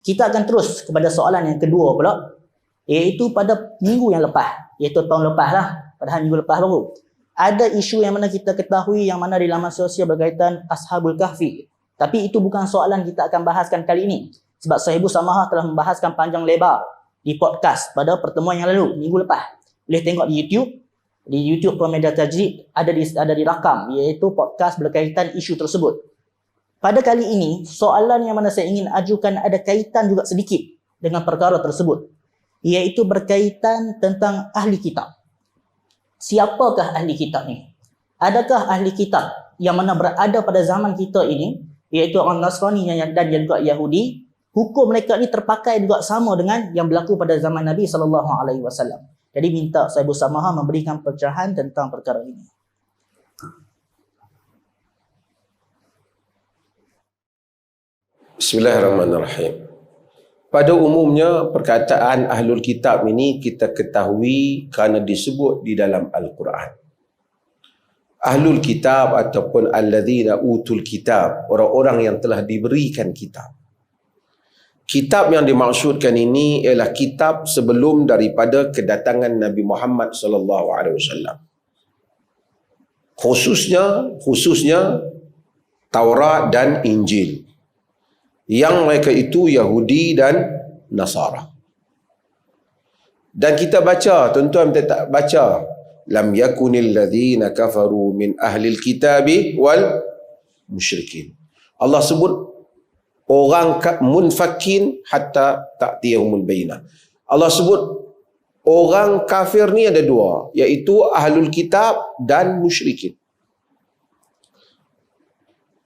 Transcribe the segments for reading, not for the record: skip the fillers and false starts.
Kita akan terus kepada soalan yang kedua pula, iaitu pada minggu yang lepas, iaitu tahun lepas lah, padahal minggu lepas baru. Ada isu yang mana kita ketahui yang mana di laman sosial berkaitan Ashabul Kahfi. Tapi itu bukan soalan kita akan bahaskan kali ini. Sebab Sahibus Samahah telah membahaskan panjang lebar di podcast pada pertemuan yang lalu, minggu lepas. Boleh tengok di YouTube. Di YouTube Promedia Tajrid ada dirakam, iaitu podcast berkaitan isu tersebut. Pada kali ini, soalan yang mana saya ingin ajukan ada kaitan juga sedikit dengan perkara tersebut, iaitu berkaitan tentang ahli kitab. Siapakah ahli kitab ni? Adakah ahli kitab yang mana berada pada zaman kita ini, iaitu orang Nasrani dan juga Yahudi, hukum mereka ni terpakai juga sama dengan yang berlaku pada zaman Nabi SAW. Jadi minta Sahibus Samahah memberikan pencerahan tentang perkara ini. Bismillahirrahmanirrahim. Pada umumnya perkataan ahlul kitab ini kita ketahui kerana disebut di dalam Al-Quran. Ahlul kitab ataupun alladzina utul kitab, orang-orang yang telah diberikan kitab. Kitab yang dimaksudkan ini ialah kitab sebelum daripada kedatangan Nabi Muhammad SAW. Khususnya Taurat dan Injil. Yang mereka itu Yahudi dan Nasara. Dan kita baca, tuan-tuan tak baca, lam yakunil ladzina kafaru min ahlil kitabi wal musyrikin. Allah sebut orang munfakin hatta ta'tiyahumul bayyinah. Allah sebut orang kafir ni ada dua, iaitu ahlul kitab dan musyrikin.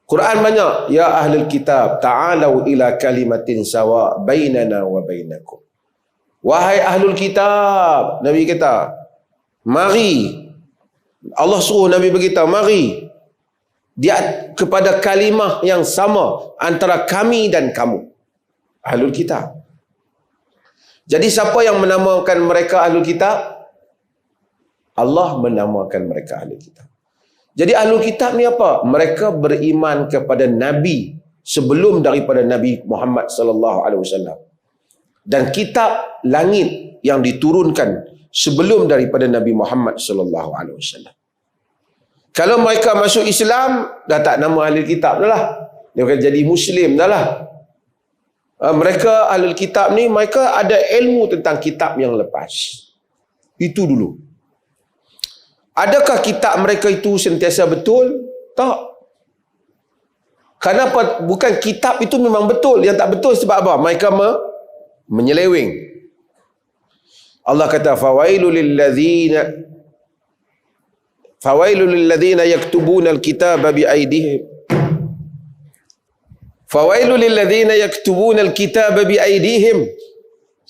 Quran banyak, ya ahlul kitab ta'alau ila kalimatin sawa bainana wa bainakum. Wahai ahlul kitab, Nabi kata, mari. Allah suruh Nabi beritahu, mari dia kepada kalimah yang sama antara kami dan kamu, ahlul kitab. Jadi siapa yang menamakan mereka ahlul kitab? Allah menamakan mereka ahlul kitab. Jadi ahlul kitab ni apa? Mereka beriman kepada Nabi sebelum daripada Nabi Muhammad SAW, dan kitab langit yang diturunkan sebelum daripada Nabi Muhammad SAW. Kalau mereka masuk Islam, dah tak nama ahlul kitab dah lah. Dia akan jadi Muslim dah lah. Mereka ahlul kitab ni, mereka ada ilmu tentang kitab yang lepas. Itu dulu. Adakah kitab mereka itu sentiasa betul? Tak. Kenapa? Bukan kitab itu memang betul. Yang tak betul sebab apa? Mereka menyeleweng. Allah kata, fawailul lilladzina yaktubuna alkitaba biaydihim. Fawailul lilladzina yaktubuna alkitaba biaydihim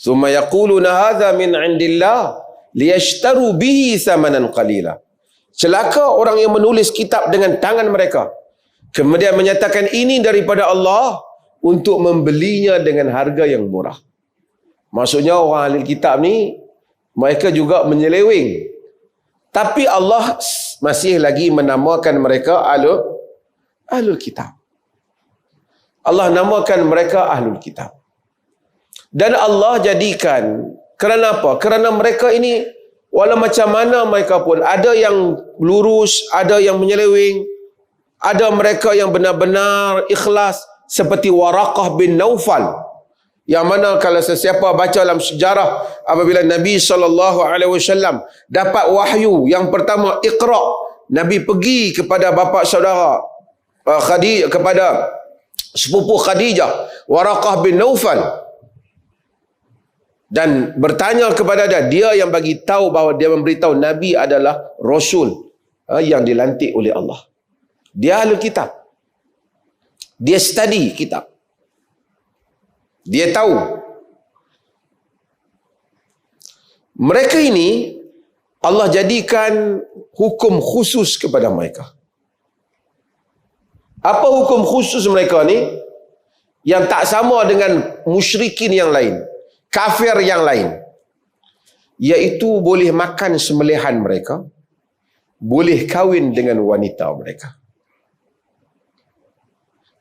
thumma yaquluna hadza min indillah liyashtaru bihi thamanan qalila. Celaka orang yang menulis kitab dengan tangan mereka, kemudian menyatakan ini daripada Allah untuk membelinya dengan harga yang murah. Maksudnya orang ahli kitab ni, mereka juga menyeleweng. Tapi Allah masih lagi menamakan mereka ahlul kitab. Allah namakan mereka ahlul kitab. Dan Allah jadikan, kerana apa? Kerana mereka ini, walau macam mana mereka pun, ada yang lurus, ada yang menyeleweng, ada mereka yang benar-benar ikhlas, seperti Waraqah bin Naufal, yang mana kalau sesiapa baca dalam sejarah, apabila Nabi SAW dapat wahyu yang pertama, Iqra, Nabi pergi kepada bapa saudara Khadijah, kepada sepupu Khadijah, Waraqah bin Naufal, dan bertanya kepada dia yang bagi tahu bahawa dia memberitahu Nabi adalah Rasul yang dilantik oleh Allah. Dia ahlul kitab. Dia study kitab. Dia tahu. Mereka ini Allah jadikan hukum khusus kepada mereka. Apa hukum khusus mereka ni? Yang tak sama dengan musyrikin yang lain, kafir yang lain. Iaitu boleh makan sembelihan mereka, boleh kahwin dengan wanita mereka.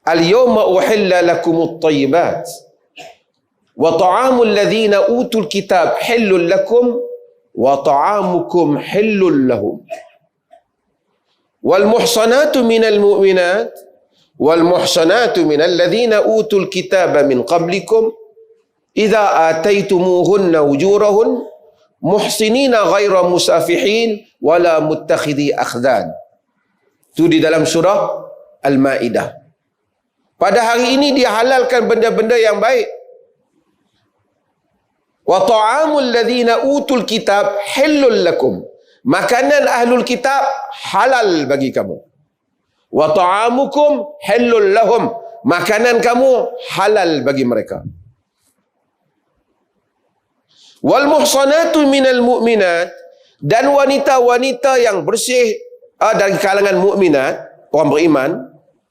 Al-yawma uhilla lakumut tayyibat. Wa ta'amul ladzina utul kitab hillul lakum wa ta'amukum hillul lahum. Wal muhsanatu minal mu'minat wal muhsanatu minal ladzina utul kitaba min qablikum idza ataitumuhunna ujurahun muhsinina ghaira musafihin wala muttakhidhi akhdan. Itu di dalam surah Al-Maidah. Pada hari ini dia halalkan benda-benda yang baik. Wa ta'amul ladzina utul kitab hillul lakum. Makanan ahlul kitab halal bagi kamu. Wa ta'amukum hillul lahum. Makanan kamu halal bagi mereka. Wal muhsanatu minal mu'minat, dan wanita-wanita yang bersih dari kalangan mukminat, orang beriman,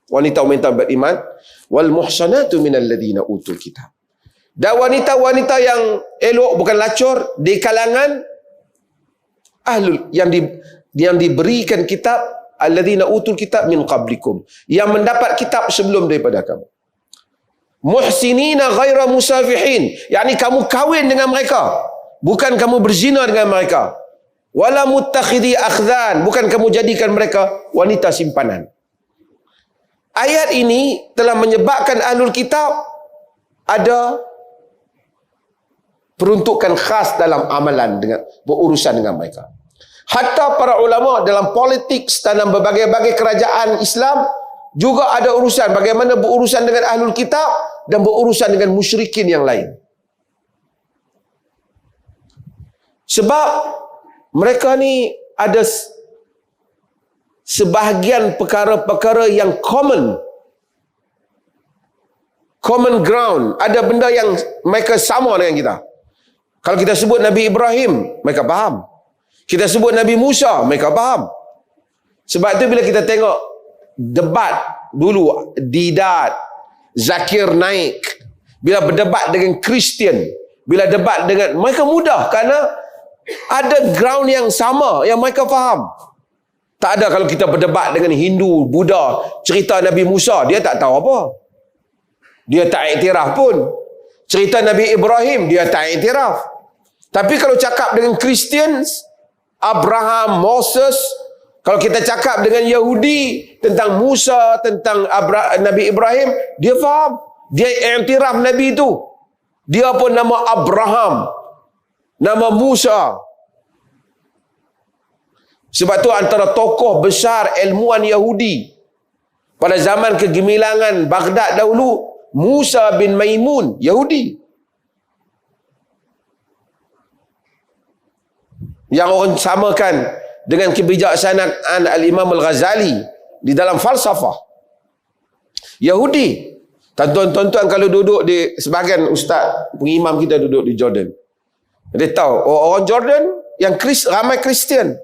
wanita-wanita beriman, wal muhsanatu minal ladzina utul kitab. Dan wanita-wanita yang elok, bukan lacur, di kalangan ahlul yang diberikan kitab, alladzina utul kitab min qablikum, yang mendapat kitab sebelum daripada kamu. Muhsinina ghaira musafihin, yakni kamu kahwin dengan mereka, bukan kamu berzina dengan mereka. Wala muttakhidhi akhdan, bukan kamu jadikan mereka wanita simpanan. Ayat ini telah menyebabkan ahlul kitab ada peruntukan khas dalam amalan dengan berurusan dengan mereka. Hatta para ulama dalam politik dalam berbagai-bagai kerajaan Islam juga ada urusan bagaimana berurusan dengan ahlul kitab dan berurusan dengan musyrikin yang lain. Sebab mereka ni ada sebahagian perkara-perkara yang common ground, ada benda yang mereka sama dengan kita. Kalau kita sebut Nabi Ibrahim, mereka faham. Kita sebut Nabi Musa, mereka faham. Sebab itu bila kita tengok debat dulu, Didat, Zakir Naik, bila berdebat dengan Kristian, bila debat dengan mereka mudah kerana ada ground yang sama yang mereka faham. Tak ada kalau kita berdebat dengan Hindu, Buddha, cerita Nabi Musa, dia tak tahu apa. Dia tak iktiraf pun. Cerita Nabi Ibrahim, dia tak iktiraf. Tapi kalau cakap dengan Christians, Abraham, Moses, kalau kita cakap dengan Yahudi tentang Musa, tentang Nabi Ibrahim, dia faham. Dia iktiraf Nabi itu. Dia pun nama Abraham, nama Musa. Sebab tu antara tokoh besar ilmuwan Yahudi pada zaman kegemilangan Baghdad dahulu, Musa bin Maimun, Yahudi. Yang orang samakan dengan kebijaksanaan Al-Imam Al-Ghazali di dalam falsafah. Yahudi. Tuan-tuan kalau duduk di, sebahagian ustaz, pengimam kita duduk di Jordan. Dia tahu, orang Jordan yang ramai Kristian.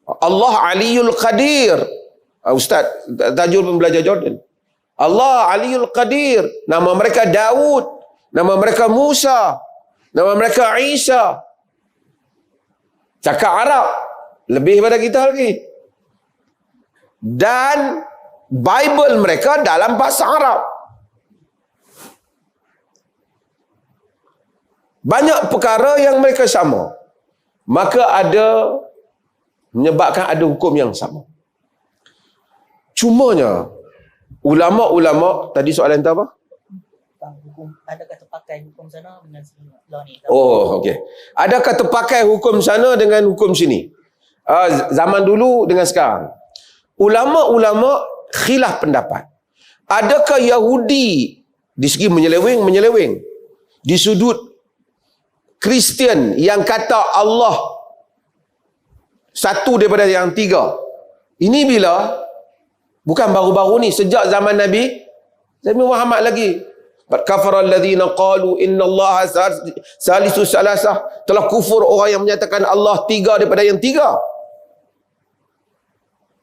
Allah Aliyul Qadir. Ustaz Tajul pun belajar Jordan. Allah Aliyul Qadir. Nama mereka Daud. Nama mereka Musa. Nama mereka Isa. Cakap Arab. Lebih daripada kita lagi. Dan Bible mereka dalam bahasa Arab. Banyak perkara yang mereka sama. Maka menyebabkan ada hukum yang sama. Cumanya, ulama-ulama, tadi soalan tu apa? Hukum, adakah terpakai hukum sana dengan sini? Oh, okey. Adakah terpakai hukum sana dengan hukum sini? Zaman dulu dengan sekarang. Ulama-ulama khilaf pendapat. Adakah Yahudi di segi menyeleweng? Di sudut Kristian yang kata Allah satu daripada yang tiga. Ini bila? Bukan baru-baru ni, sejak zaman Nabi Muhammad lagi. Kafara alladhina qalu innallaha salisu salasah. Telah kufur orang yang menyatakan Allah tiga daripada yang tiga.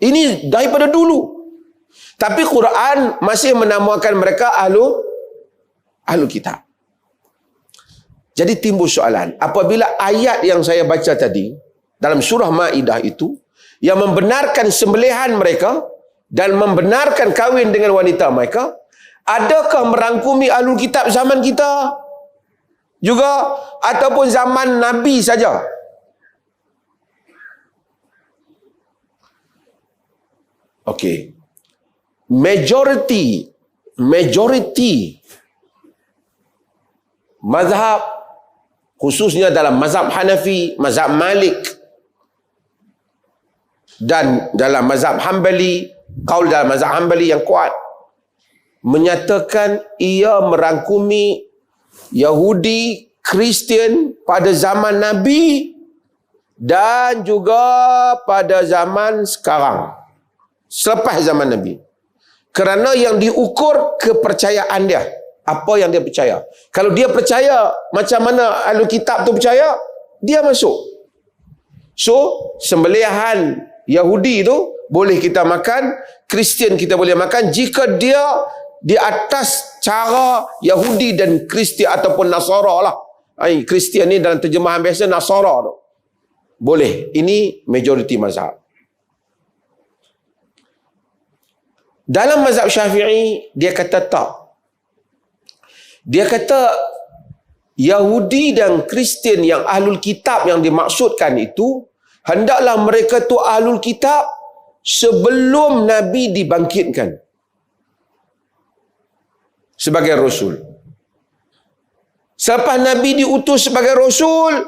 Ini daripada dulu. Tapi Quran masih menamakan mereka ahlu kitab. Jadi timbul soalan, apabila ayat yang saya baca tadi dalam surah Maidah itu yang membenarkan sembelihan mereka dan membenarkan kahwin dengan wanita mereka, adakah merangkumi ahlul kitab zaman kita? juga ataupun zaman Nabi saja. Okey. Majority mazhab, khususnya dalam mazhab Hanafi, mazhab Malik dan dalam mazhab Hambali, kaul dalam mazhab Hambali yang kuat menyatakan ia merangkumi Yahudi, Kristian pada zaman Nabi dan juga pada zaman sekarang, selepas zaman Nabi. Kerana yang diukur kepercayaan dia, apa yang dia percaya. Kalau dia percaya macam mana Ahlul Kitab tu percaya, dia masuk. So, sembelihan Yahudi tu boleh kita makan, Kristian kita boleh makan jika dia di atas cara Yahudi dan Kristian ataupun Nasara lah. Kristian ni dalam terjemahan biasa Nasara tu. Boleh. Ini majoriti mazhab. Dalam mazhab Syafi'i, dia kata tak. Dia kata Yahudi dan Kristian yang Ahlul Kitab yang dimaksudkan itu, hendaklah mereka tu Ahlul Kitab sebelum Nabi dibangkitkan sebagai Rasul. Selepas Nabi diutus sebagai Rasul,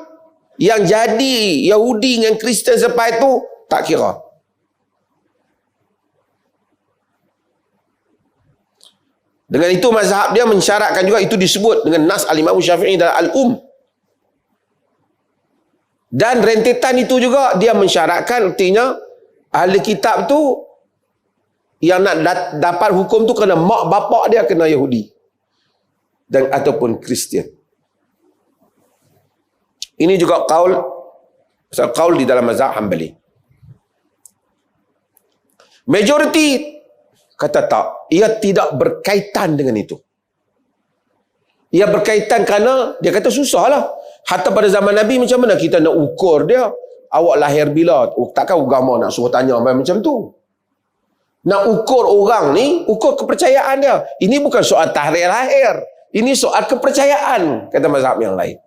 yang jadi Yahudi dengan Kristian selepas itu tak kira. Dengan itu mazhab dia mensyaratkan juga, itu disebut dengan Nas Al-Imam Syafi'i dalam Al-Um. Dan rentetan itu juga dia mensyaratkan, artinya ahli kitab tu yang nak dapat hukum tu kena mak bapak dia kena Yahudi dan ataupun Kristian. Ini juga kaul di dalam mazhab Hambali. Majoriti kata tak, ia tidak berkaitan dengan itu. Ia berkaitan kerana dia kata susahlah. Hatta pada zaman Nabi macam mana kita nak ukur dia? Awak lahir bila? Takkan agama nak suruh tanya macam tu. Nak ukur orang ni, ukur kepercayaan dia. Ini bukan soal tarikh lahir. Ini soal kepercayaan, kata mazhab yang lain.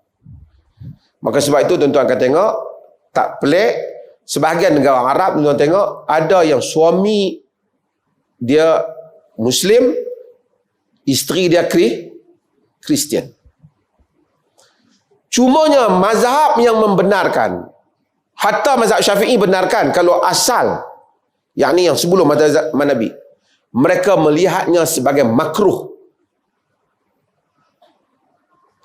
Maka sebab itu tuan-tuan akan tengok, tak pelik, sebahagian negara Arab, tuan-tuan tengok, ada yang suami dia Muslim, isteri dia Kristian. Cumanya mazhab yang membenarkan, hatta mazhab Syafi'i benarkan kalau asal, yakni yang sebelum mazhab Nabi, mereka melihatnya sebagai makruh.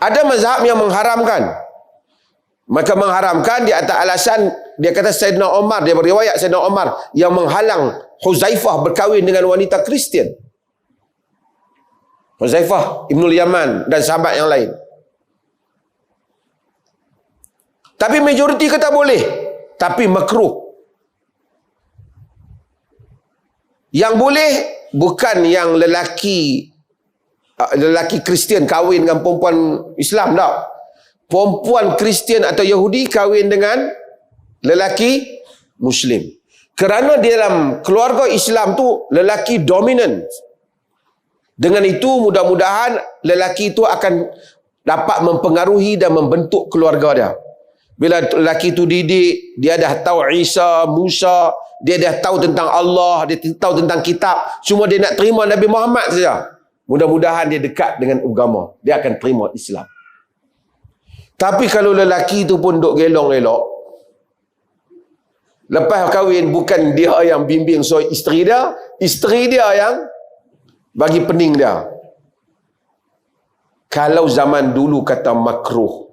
Ada mazhab yang mengharamkan. Mereka mengharamkan di atas alasan, dia kata Sayyidina Umar, dia beriwayat Sayyidina Umar yang menghalang Huzaifah berkahwin dengan wanita Kristian. Huzaifah Ibnul Yaman dan sahabat yang lain. Tapi majoriti kata boleh, tapi makruh. Yang boleh bukan yang lelaki Kristian kahwin dengan perempuan Islam, tak. Perempuan Kristian atau Yahudi kahwin dengan lelaki Muslim. Kerana di dalam keluarga Islam tu lelaki dominan. Dengan itu mudah-mudahan lelaki itu akan dapat mempengaruhi dan membentuk keluarga dia. Bila lelaki itu didik, dia dah tahu Isa, Musa, dia dah tahu tentang Allah, dia tahu tentang kitab, cuma dia nak terima Nabi Muhammad saja. Mudah-mudahan dia dekat dengan agama, dia akan terima Islam. Tapi kalau lelaki itu pun duk gelong elok, lepas kahwin bukan dia yang bimbing isteri dia yang bagi pening dia. Kalau zaman dulu kata makruh,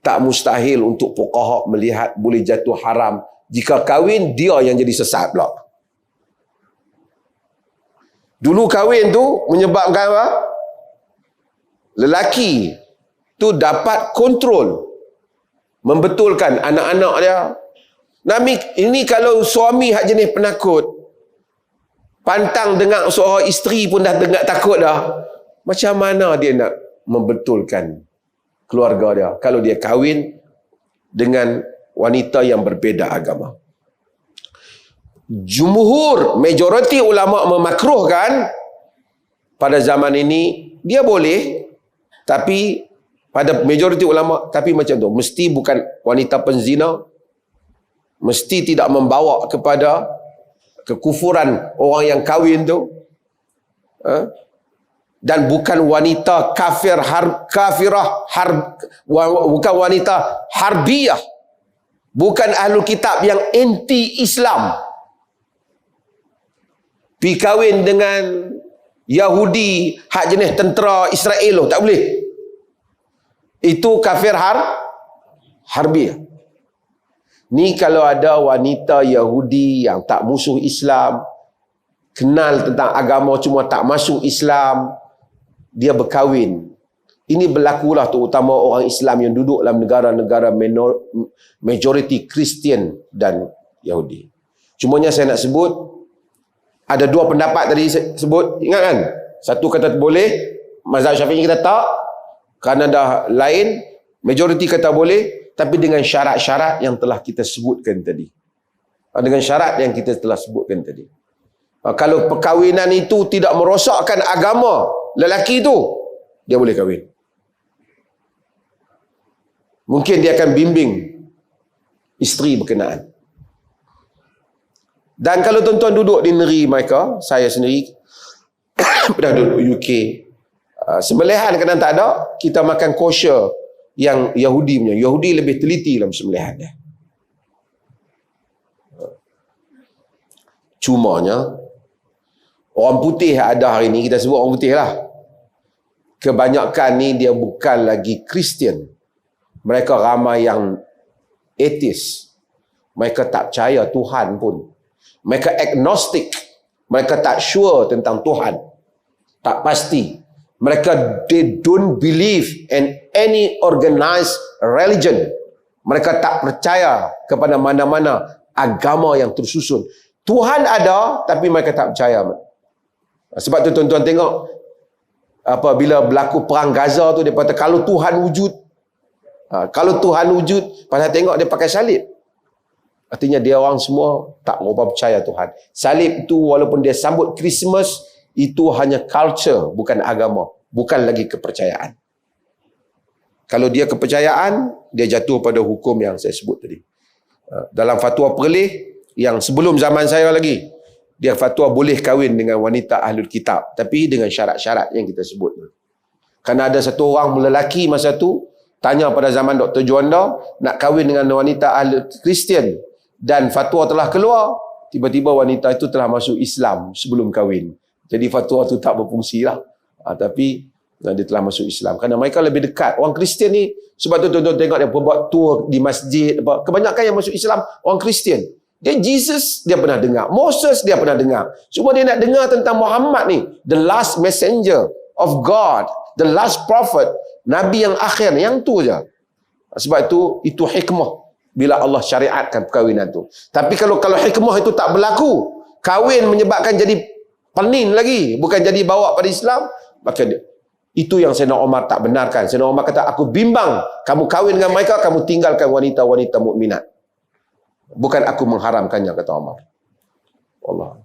tak mustahil untuk fuqaha melihat boleh jatuh haram jika kahwin dia yang jadi sesat pula. Dulu kahwin tu menyebabkan apa? Lelaki tu dapat kontrol, membetulkan anak-anak dia. Ini kalau suami hak jenis penakut, pantang dengar seorang isteri pun dah dengar takut dah, macam mana dia nak membetulkan keluarga dia kalau dia kahwin dengan wanita yang berbeza agama? Jumhur, majoriti ulama memakruhkan pada zaman ini. Dia boleh, tapi pada majoriti ulama, tapi macam tu, mesti bukan wanita penzina, mesti tidak membawa kepada kekufuran orang yang kahwin tu, dan bukan wanita bukan wanita harbiyah, bukan ahlul kitab yang anti Islam, pergi kahwin dengan Yahudi hak jenis tentera Israel, tak boleh. Itu kafir harbiyah. Ni kalau ada wanita Yahudi yang tak musuh Islam, kenal tentang agama cuma tak masuk Islam, dia berkahwin. Ini berlakulah terutama orang Islam yang duduk dalam negara-negara majoriti Kristian dan Yahudi. Cumanya saya nak sebut, ada dua pendapat tadi saya sebut, ingat kan? Satu kata boleh, mazhab Syafi'i kata tak, kerana dah lain, majoriti kata boleh, tapi dengan syarat-syarat yang telah kita sebutkan tadi. Dengan syarat yang kita telah sebutkan tadi. Kalau perkahwinan itu tidak merosakkan agama lelaki itu, dia boleh kahwin. Mungkin dia akan bimbing isteri berkenaan. Dan kalau tuan-tuan duduk di negeri mereka, saya sendiri pernah duduk UK, sembelihan kadang tak ada, kita makan kosher yang Yahudi punya. Yahudi lebih teliti dalam sembelihan dia. Cumanya orang putih ada hari ni, kita sebut orang putih lah, kebanyakan ni dia bukan lagi Kristian. Mereka ramai yang atheist. Mereka tak percaya Tuhan pun. Mereka agnostik. Mereka tak sure tentang Tuhan. Tak pasti. Mereka, they don't believe in any organized religion. Mereka tak percaya kepada mana-mana agama yang tersusun. Tuhan ada, tapi mereka tak percaya. Sebab tu tuan-tuan tengok, bila berlaku perang Gaza tu, dia kata kalau Tuhan wujud, kalau Tuhan wujud, pasal tengok dia pakai salib. Artinya dia orang semua tak berapa percaya Tuhan. Salib tu walaupun dia sambut Christmas, itu hanya culture, bukan agama, bukan lagi kepercayaan. Kalau dia kepercayaan, dia jatuh pada hukum yang saya sebut tadi. Dalam fatwa perleh yang sebelum zaman saya lagi, dia fatwa boleh kahwin dengan wanita ahlul kitab, tapi dengan syarat-syarat yang kita sebut. Kerana ada satu orang lelaki masa tu tanya pada zaman Dr. Juanda nak kahwin dengan wanita ahlul Kristian, dan fatwa telah keluar, tiba-tiba wanita itu telah masuk Islam sebelum kahwin. Jadi fatwa itu tak berfungsi lah. Tapi dia telah masuk Islam. Kerana mereka lebih dekat. Orang Kristian ni, sebab tu tuan-tuan tengok dia buat tour di masjid. Kebanyakan yang masuk Islam, orang Kristian. Dia Jesus, dia pernah dengar. Moses, dia pernah dengar. Cuma dia nak dengar tentang Muhammad ni. The last messenger of God. The last prophet. Nabi yang akhir. Yang tu je. Sebab itu hikmah. Bila Allah syariatkan perkahwinan tu. Tapi kalau hikmah itu tak berlaku, kahwin menyebabkan jadi penin lagi, bukan jadi bawa pada Islam, maka itu yang Sayyidina Umar tak benarkan. Sayyidina Umar kata, aku bimbang kamu kahwin dengan mereka, kamu tinggalkan wanita-wanita mukminat. Bukan aku mengharamkannya, kata Umar. Allah.